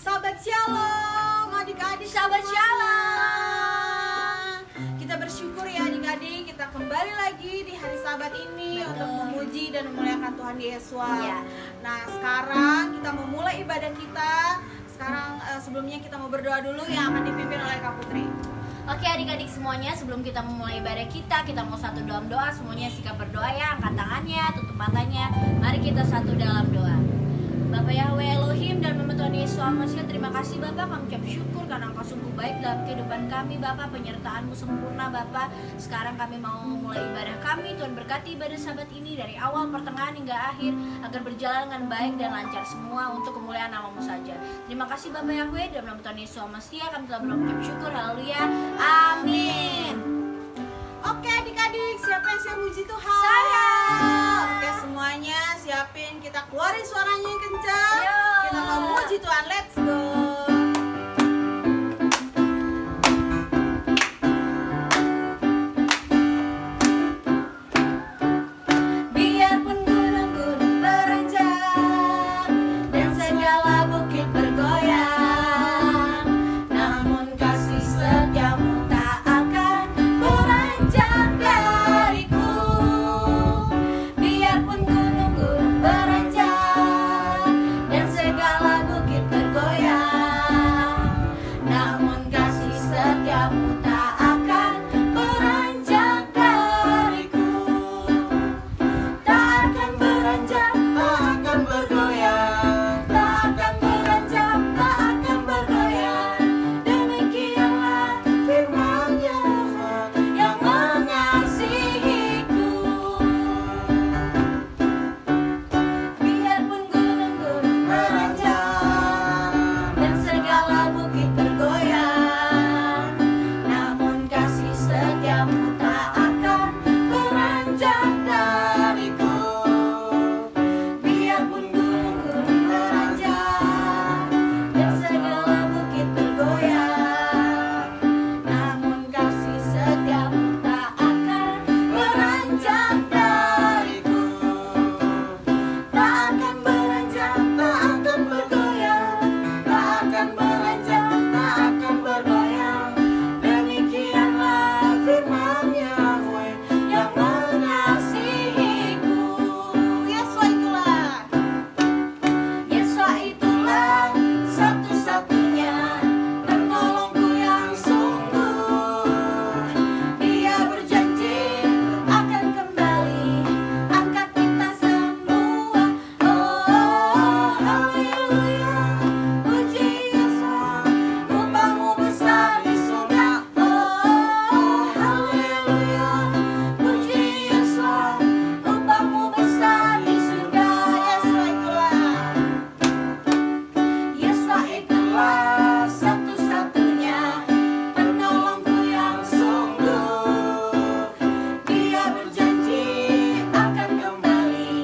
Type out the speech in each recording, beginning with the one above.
Sahabat Shalom, adik-adik Sahabat semua. Shalom. Kita bersyukur ya adik-adik, kita kembali lagi di hari Sabat ini untuk memuji dan memuliakan Tuhan Yesus. Iya. Nah, sekarang kita memulai ibadah kita. Sekarang sebelumnya kita mau berdoa dulu yang akan dipimpin oleh Kak Putri. Oke adik-adik semuanya, sebelum kita memulai ibadah kita mau satu dalam doa. Semuanya sikap berdoa ya, angkat tangannya, tutup matanya. Mari kita satu dalam doa. Bapak Yahweh Elohim dan Mama Tuhan Yesus Almasih, terima kasih Bapak, kami ucap syukur karena Engkau sungguh baik dalam kehidupan kami Bapak, penyertaan-Mu sempurna Bapak. Sekarang kami mau memulai ibadah kami, Tuhan berkati ibadah sahabat ini dari awal, pertengahan hingga akhir, agar berjalan dengan baik dan lancar semua untuk kemuliaan nama-Mu saja. Terima kasih Bapak Yahweh dan Mama Tuhan Yesus Almasih, kami telah mengucap syukur, haleluya, amin. Oke adik-adik, siapa yang siap puji Tuhan? Saya. Oke semuanya siapin, kita keluarin suaranya yang kencang. Yo. Kita mau puji Tuhan, let's go. Biarpun gunung-gunung beranjak dan segala bukit bergoyang, namun kasih setiamu tak akan beranjak dariku. Biarpun gunung-gunung beranjak dan segala bukit bergoyang, namun kasih setiamu tak akan beranjak dariku. Tak akan beranjak, tak akan bergoyang, tak akan beranjak, tak akan bergoyang. Demikianlah firman-Nya yang mengasihiku. Biarpun gunung-gunung beranjak dan segala bukit bergoyang, namun kasih setiamu tak akan beranjak dariku. Biarpun gunung-gunung beranjak dan segala bukit bergoyang, namun kasih setiamu tak akan beranjak dariku. Tak akan beranjak, tak akan bergoyang, tak akan beranjak, tak akan bergoyang. Demikianlah firman Yahweh yang mengasihiku. Yesus itulah. Yesus itulah satu-satunya penolongku yang sungguh. Dia berjanji akan kembali angkat kita semua. Oh, haleluya, puji Yesus, upahmu besar di surga. Oh, haleluya, puji Yesus, upahmu besar di surga. Yesus itulah. Yesus itulah satu-satunya penolongku yang sungguh. Dia berjanji akan kembali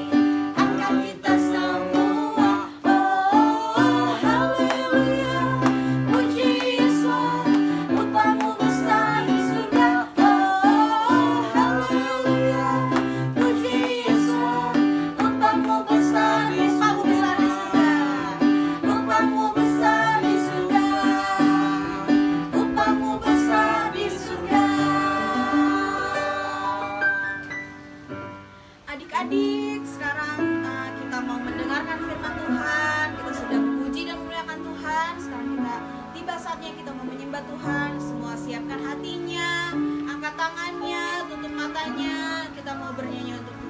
angkat kita semua. Oh, haleluya, puji Yesus, upahmu besar di surga. Oh, haleluya, puji Yesus, upahmu besar di surga. Upahmu besar di surga, upahmu besar di surga. Adik-adik, sekarang kita mau mendengarkan firman Tuhan. Kita sudah memuji dan memuliakan Tuhan. Sekarang kita tiba saatnya kita mau menyembah Tuhan. Semua siapkan hatinya, angkat tangannya, tutup matanya. Kita mau bernyanyi untuk Tuhan.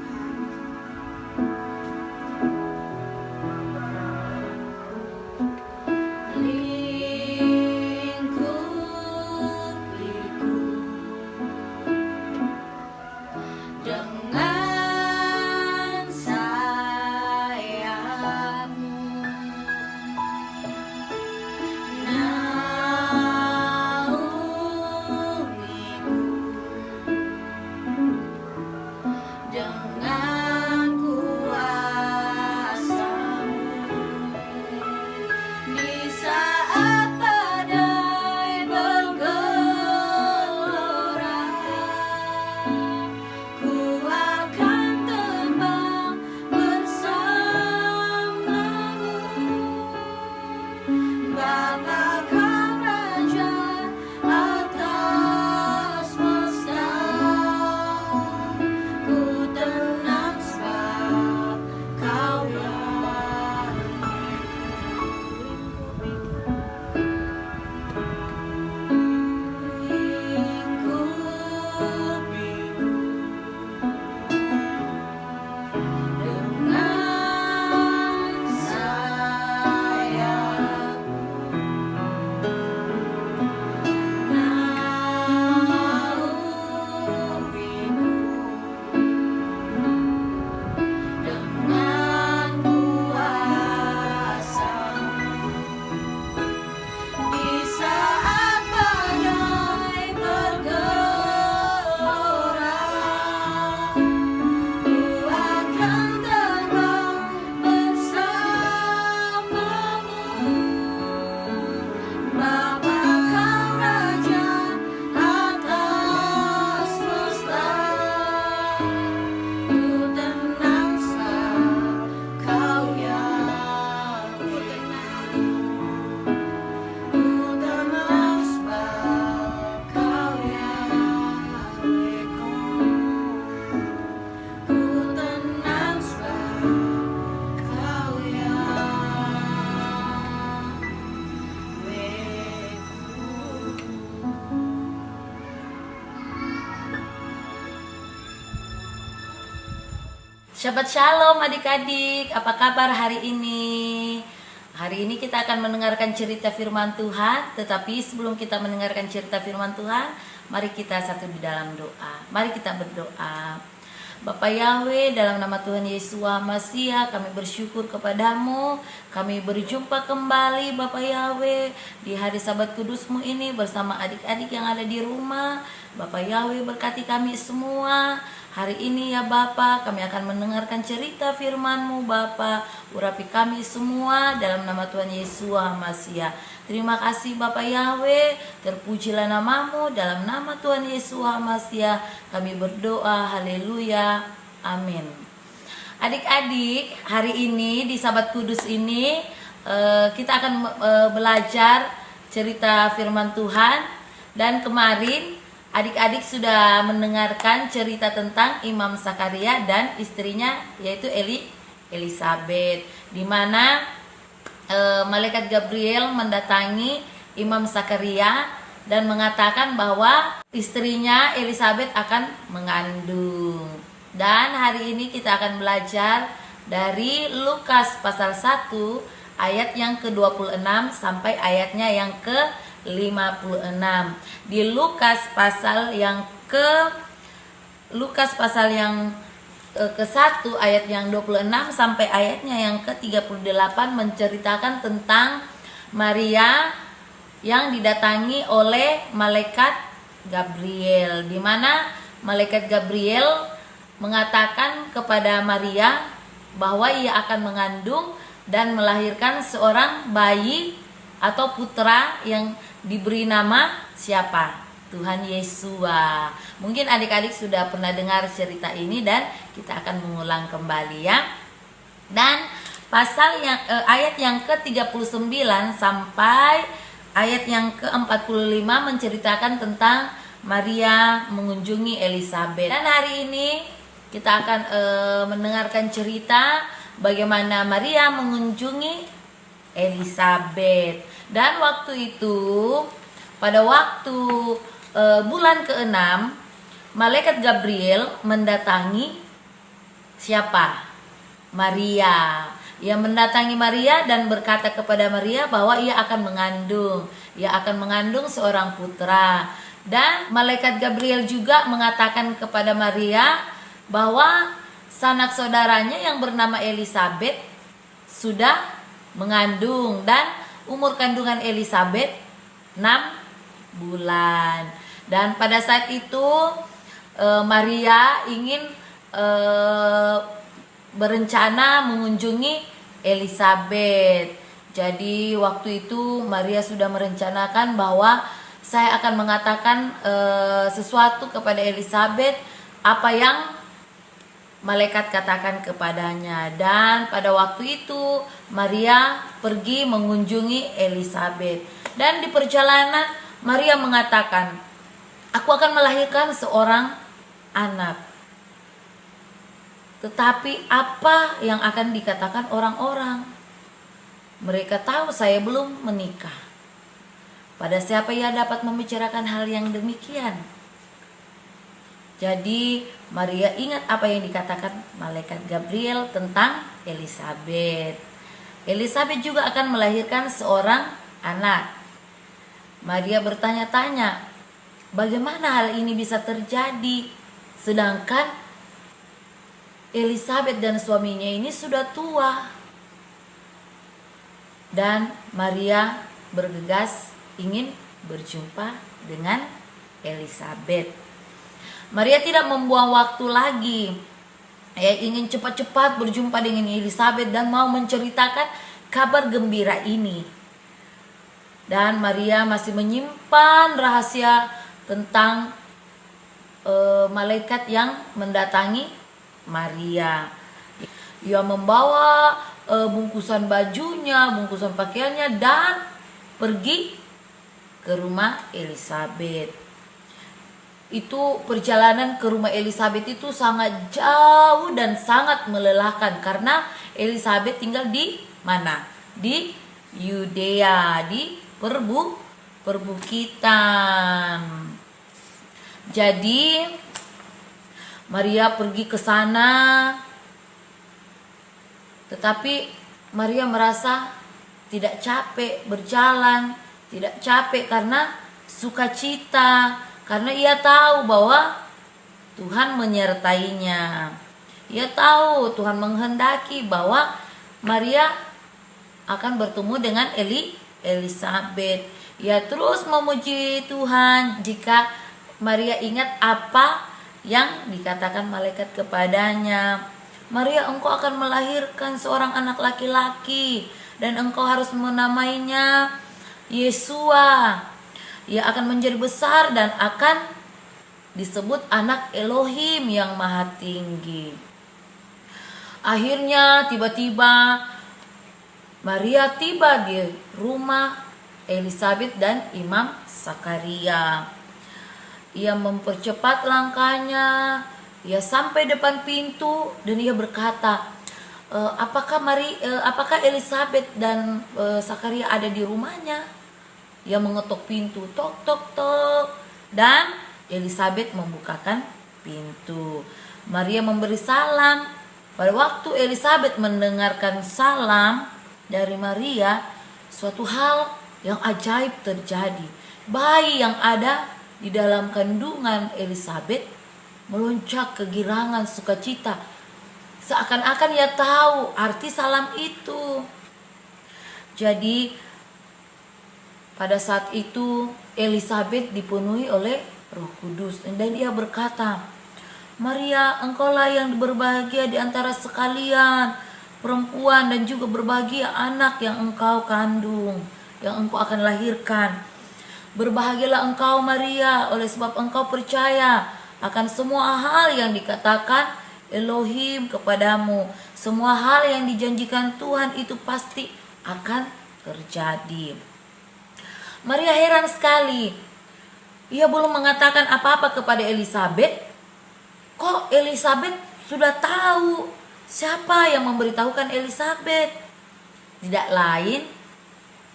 Lingkupiku dengan sayapmu, naungiku dengan Shabbat Shalom adik-adik, apa kabar hari ini? Hari ini kita akan mendengarkan cerita firman Tuhan. Tetapi sebelum kita mendengarkan cerita firman Tuhan, mari kita satu di dalam doa. Mari kita berdoa. Bapa Yahweh, dalam nama Tuhan Yesus Masiha, kami bersyukur kepadamu. Kami berjumpa kembali Bapa Yahweh di hari Sabat Kudusmu ini bersama adik-adik yang ada di rumah. Bapa Yahweh, berkati kami semua. Hari ini ya Bapa, kami akan mendengarkan cerita firman-Mu Bapa. Urapi kami semua dalam nama Tuhan Yesus Masiha. Terima kasih Bapa Yahweh, terpujilah namamu dalam nama Tuhan Yesus Masiha. Kami berdoa, haleluya, amin. Adik-adik, hari ini di Sabat Kudus ini kita akan belajar cerita firman Tuhan. Dan kemarin adik-adik sudah mendengarkan cerita tentang Imam Sakaria dan istrinya yaitu Elisabet, di mana malaikat Gabriel mendatangi Imam Sakaria dan mengatakan bahwa istrinya Elisabet akan mengandung. Dan hari ini kita akan belajar dari Lukas pasal 1 ayat yang ke-26 sampai ayatnya yang ke-56. Di Lukas pasal yang ke-1 ayat yang 26 sampai ayatnya yang ke-38 menceritakan tentang Maria yang didatangi oleh malaikat Gabriel, di mana malaikat Gabriel mengatakan kepada Maria bahwa ia akan mengandung dan melahirkan seorang bayi atau putra yang diberi nama siapa? Tuhan Yesus. Mungkin adik-adik sudah pernah dengar cerita ini dan kita akan mengulang kembali ya. Dan pasal yang ayat yang ke-39 sampai ayat yang ke-45 menceritakan tentang Maria mengunjungi Elisabet. Dan hari ini kita akan mendengarkan cerita bagaimana Maria mengunjungi Elisabet. Dan waktu itu, pada waktu bulan ke-6, malaikat Gabriel mendatangi siapa? Maria. Ia mendatangi Maria dan berkata kepada Maria bahwa ia akan mengandung. Ia akan mengandung seorang putra. Dan malaikat Gabriel juga mengatakan kepada Maria bahwa sanak saudaranya yang bernama Elisabet sudah mengandung dan umur kandungan Elisabet 6 bulan. Dan pada saat itu Maria ingin berencana mengunjungi Elisabet. Jadi waktu itu Maria sudah merencanakan bahwa saya akan mengatakan sesuatu kepada Elisabet apa yang malaikat katakan kepadanya. Dan pada waktu itu Maria pergi mengunjungi Elisabet. Dan di perjalanan Maria mengatakan, aku akan melahirkan seorang anak. Tetapi apa yang akan dikatakan orang-orang? Mereka tahu saya belum menikah. Pada siapa ia dapat membicarakan hal yang demikian? Jadi Maria ingat apa yang dikatakan malaikat Gabriel tentang Elisabet. Elisabet juga akan melahirkan seorang anak. Maria bertanya-tanya, bagaimana hal ini bisa terjadi? Sedangkan Elisabet dan suaminya ini sudah tua. Dan Maria bergegas ingin berjumpa dengan Elisabet. Maria tidak membuang waktu lagi. Ingin cepat-cepat berjumpa dengan Elisabet dan mau menceritakan kabar gembira ini. Dan Maria masih menyimpan rahasia tentang malaikat yang mendatangi Maria. Ia membawa bungkusan bajunya, bungkusan pakaiannya dan pergi ke rumah Elisabet. Itu perjalanan ke rumah Elisabet itu sangat jauh dan sangat melelahkan karena Elisabet tinggal di mana? Di Yudea, di perbukitan. Jadi Maria pergi ke sana Tetapi Maria merasa tidak capek berjalan, tidak capek karena sukacita, karena ia tahu bahwa Tuhan menyertainya. Ia tahu Tuhan menghendaki bahwa Maria akan bertemu dengan Elisabet. Ia terus memuji Tuhan jika Maria ingat apa yang dikatakan malaikat kepadanya. Maria, engkau akan melahirkan seorang anak laki-laki dan engkau harus menamainya Yesua. Ia akan menjadi besar dan akan disebut anak Elohim yang maha tinggi. Akhirnya tiba-tiba Maria tiba di rumah Elisabet dan Imam Sakaria. Ia mempercepat langkahnya. Ia sampai depan pintu dan ia berkata, apakah Elisabet dan Sakaria ada di rumahnya? Ia mengetuk pintu, tok tok tok, dan Elisabet membukakan pintu. Maria memberi salam. Pada waktu Elisabet mendengarkan salam dari Maria, suatu hal yang ajaib terjadi. Bayi yang ada di dalam kandungan Elisabet melonjak kegirangan sukacita. Seakan-akan ia tahu arti salam itu. Jadi pada saat itu Elisabet dipenuhi oleh Roh Kudus dan ia berkata, Maria, engkaulah yang berbahagia di antara sekalian perempuan dan juga berbahagia anak yang engkau kandung, yang engkau akan lahirkan. Berbahagialah engkau Maria, oleh sebab engkau percaya akan semua hal yang dikatakan Elohim kepadamu. Semua hal yang dijanjikan Tuhan itu pasti akan terjadi. Maria heran sekali. Ia belum mengatakan apa-apa kepada Elisabet. Kok Elisabet sudah tahu siapa yang memberitahukan Elisabet? Tidak lain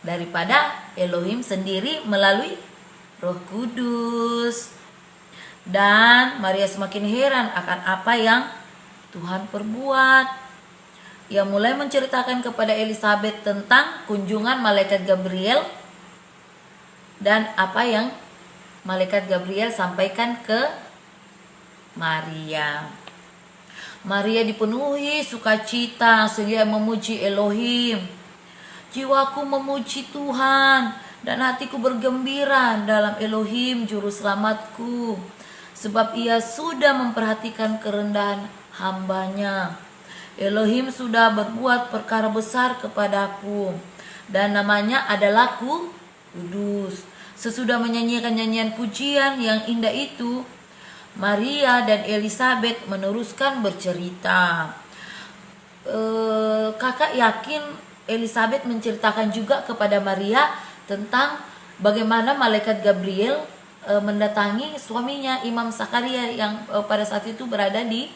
daripada Elohim sendiri melalui Roh Kudus. Dan Maria semakin heran akan apa yang Tuhan perbuat. Ia mulai menceritakan kepada Elisabet tentang kunjungan malaikat Gabriel dan apa yang malaikat Gabriel sampaikan ke Maria. Maria dipenuhi sukacita sehingga memuji Elohim. Jiwaku memuji Tuhan dan hatiku bergembira dalam Elohim juru selamatku, sebab ia sudah memperhatikan kerendahan hambanya. Elohim sudah berbuat perkara besar kepadaku dan namanya adalah Kudus. Sesudah menyanyikan nyanyian pujian yang indah itu, Maria dan Elisabet meneruskan bercerita. Kakak yakin Elisabet menceritakan juga kepada Maria tentang bagaimana malaikat Gabriel mendatangi suaminya Imam Sakaria yang pada saat itu berada di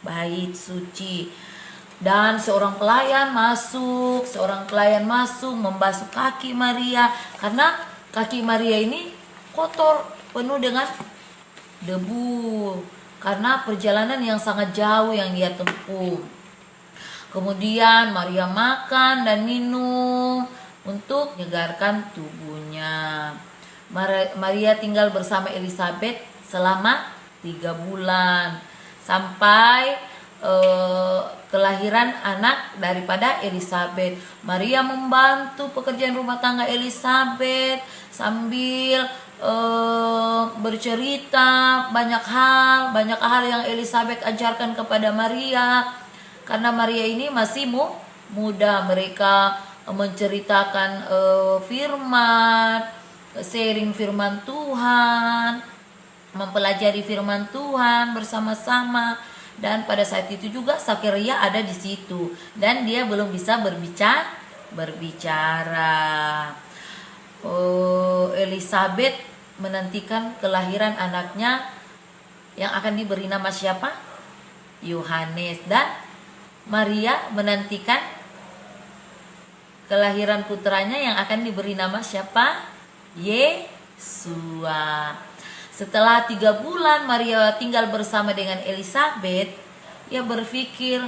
bait suci. Dan seorang pelayan masuk membasuh kaki Maria karena kaki Maria ini kotor, penuh dengan debu karena perjalanan yang sangat jauh yang dia tempuh. Kemudian Maria makan dan minum untuk menyegarkan tubuhnya. Maria tinggal bersama Elisabet selama 3 bulan sampai kelahiran anak daripada Elisabet. Maria membantu pekerjaan rumah tangga Elisabet sambil bercerita banyak hal yang Elisabet ajarkan kepada Maria. Karena Maria ini masih muda, mereka menceritakan firman, sharing firman Tuhan, mempelajari firman Tuhan bersama-sama. Dan pada saat itu juga Sakaria ada di situ dan dia belum bisa berbicara. Elisabet menantikan kelahiran anaknya yang akan diberi nama siapa? Yohanes. Dan Maria menantikan kelahiran putranya yang akan diberi nama siapa? Yesua. Setelah 3 bulan Maria tinggal bersama dengan Elisabet, ia berpikir,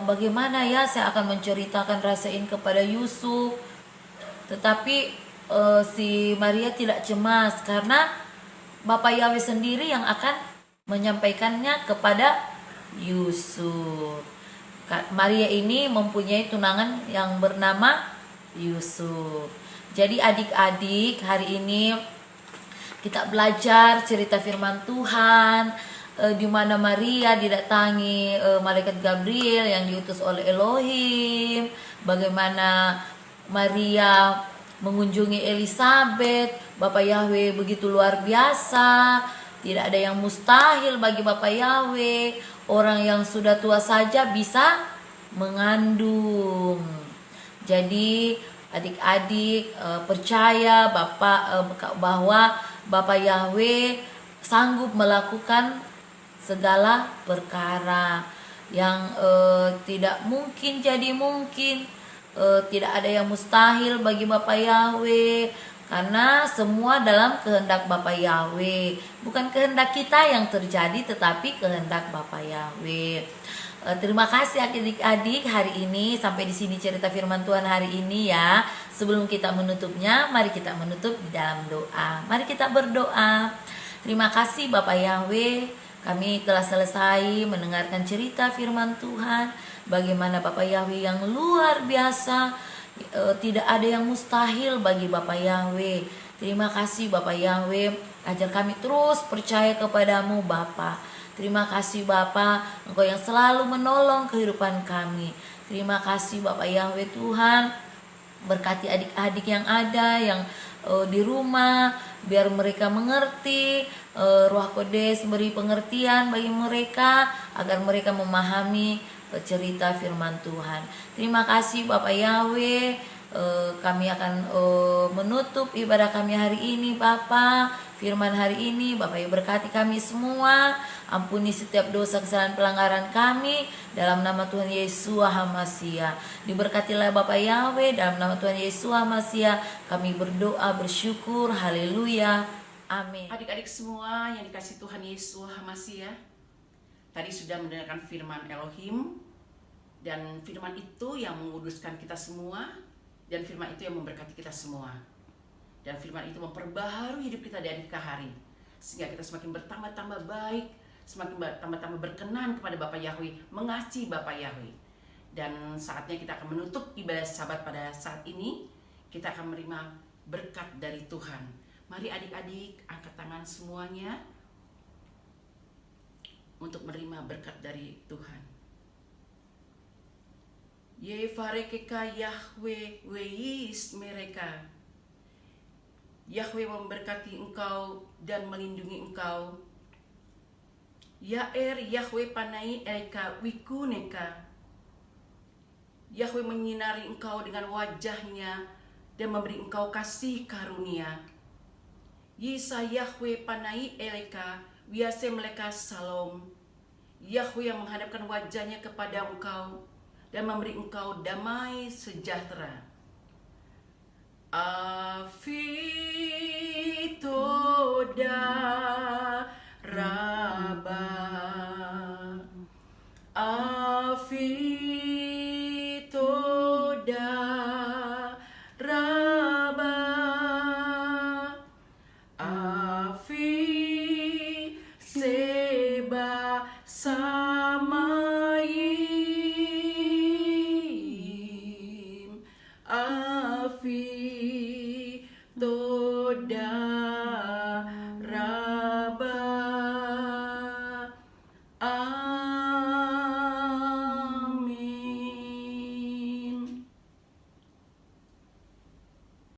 bagaimana ya saya akan menceritakan rasa ini kepada Yusuf. Tetapi si Maria tidak cemas karena Bapak Yahweh sendiri yang akan menyampaikannya kepada Yusuf. Maria ini mempunyai tunangan yang bernama Yusuf. Jadi adik-adik, hari ini kita belajar cerita firman Tuhan, di mana Maria didatangi malaikat Gabriel yang diutus oleh Elohim. Bagaimana Maria mengunjungi Elizabeth. Bapak Yahweh begitu luar biasa. Tidak ada yang mustahil bagi Bapak Yahweh. Orang yang sudah tua saja bisa mengandung. Jadi adik-adik percaya bahwa Bapak Yahweh sanggup melakukan segala perkara yang tidak mungkin jadi mungkin. Tidak ada yang mustahil bagi Bapak Yahweh, karena semua dalam kehendak Bapak Yahweh. Bukan kehendak kita yang terjadi, tetapi kehendak Bapak Yahweh. Terima kasih adik-adik, hari ini sampai di sini cerita firman Tuhan hari ini ya. Sebelum kita menutupnya, mari kita menutup di dalam doa. Mari kita berdoa. Terima kasih Bapak Yahweh, kami telah selesai mendengarkan cerita firman Tuhan. Bagaimana Bapak Yahweh yang luar biasa, tidak ada yang mustahil bagi Bapak Yahweh. Terima kasih Bapak Yahweh, ajar kami terus percaya kepadamu Bapa. Terima kasih Bapa, Engkau yang selalu menolong kehidupan kami. Terima kasih Bapak Yahweh Tuhan, berkati adik-adik yang ada, yang di rumah, biar mereka mengerti, Roh Kudus beri pengertian bagi mereka, agar mereka memahami cerita firman Tuhan. Terima kasih Bapak Yahweh, kami akan menutup ibadah kami hari ini Bapa. Firman hari ini Bapak Yahweh berkati kami semua, ampuni setiap dosa kesalahan pelanggaran kami, dalam nama Tuhan Yesus HaMasiah. Diberkatilah Bapak Yahweh, dalam nama Tuhan Yesus HaMasiah kami berdoa bersyukur, haleluya, amin. Adik-adik semua yang dikasih Tuhan Yesus HaMasiah, tadi sudah mendengarkan firman Elohim, dan firman itu yang menguduskan kita semua, dan firman itu yang memberkati kita semua, dan firman itu memperbaharui hidup kita dari hari ke hari, sehingga kita semakin bertambah-tambah baik, semakin bertambah-tambah berkenan kepada Bapak Yahweh, mengasihi Bapak Yahweh. Dan saatnya kita akan menutup ibadah Sabat pada saat ini. Kita akan menerima berkat dari Tuhan. Mari adik-adik angkat tangan semuanya untuk menerima berkat dari Tuhan. Yevarekeka Yahweh weis mereka. Yahweh memberkati engkau dan melindungi engkau. Yaer Yahweh panai eka wikuneka. Yahweh menyinari engkau dengan wajahnya dan memberi engkau kasih karunia. Yisa Yahweh panai eleka wiase meleka salom. Yahweh yang menghadapkan wajahnya kepada engkau dan memberi engkau damai sejahtera.